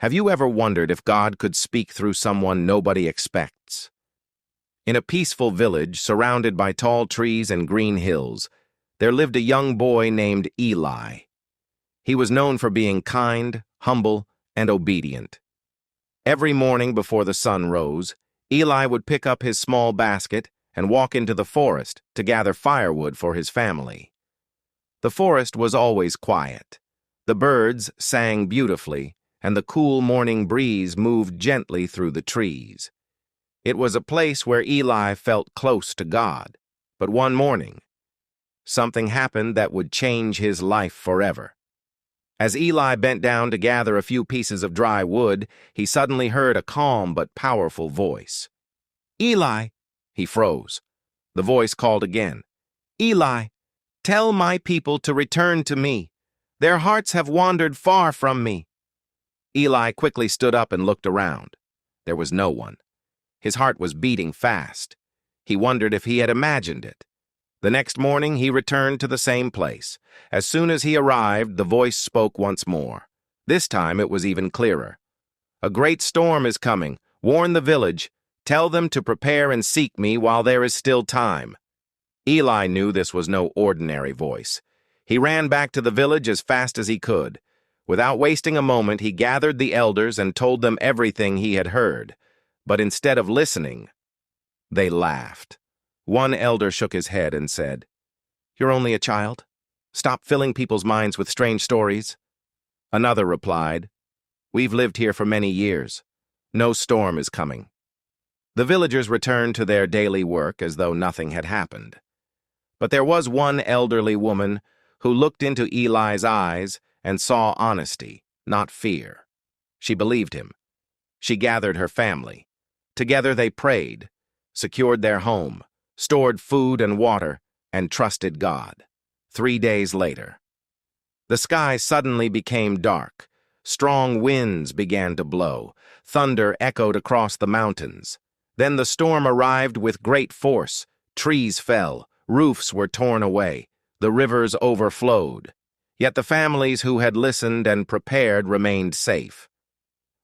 Have you ever wondered if God could speak through someone nobody expects? In a peaceful village surrounded by tall trees and green hills, there lived a young boy named Eli. He was known for being kind, humble, and obedient. Every morning before the sun rose, Eli would pick up his small basket and walk into the forest to gather firewood for his family. The forest was always quiet. The birds sang beautifully, and the cool morning breeze moved gently through the trees. It was a place where Eli felt close to God. But one morning, something happened that would change his life forever. As Eli bent down to gather a few pieces of dry wood, he suddenly heard a calm but powerful voice. "Eli!" He froze. The voice called again. "Eli, tell my people to return to me. Their hearts have wandered far from me." Eli quickly stood up and looked around. There was no one. His heart was beating fast. He wondered if he had imagined it. The next morning he returned to the same place. As soon as he arrived, the voice spoke once more. This time it was even clearer. "A great storm is coming. Warn the village. Tell them to prepare and seek me while there is still time." Eli knew this was no ordinary voice. He ran back to the village as fast as he could. Without wasting a moment, he gathered the elders and told them everything he had heard. But instead of listening, they laughed. One elder shook his head and said, "You're only a child. Stop filling people's minds with strange stories." Another replied, "We've lived here for many years. No storm is coming." The villagers returned to their daily work as though nothing had happened. But there was one elderly woman who looked into Eli's eyes and saw honesty, not fear. She believed him. She gathered her family. Together they prayed, secured their home, stored food and water, and trusted God. 3 days later, the sky suddenly became dark. Strong winds began to blow. Thunder echoed across the mountains. Then the storm arrived with great force. Trees fell, roofs were torn away, the rivers overflowed. Yet the families who had listened and prepared remained safe.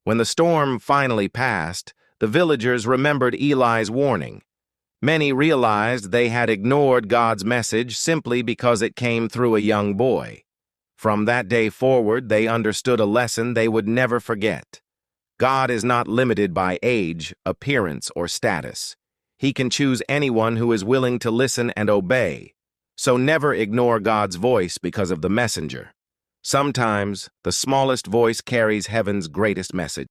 When the storm finally passed, the villagers remembered Eli's warning. Many realized they had ignored God's message simply because it came through a young boy. From that day forward, they understood a lesson they would never forget. God is not limited by age, appearance, or status. He can choose anyone who is willing to listen and obey. So never ignore God's voice because of the messenger. Sometimes, the smallest voice carries heaven's greatest message.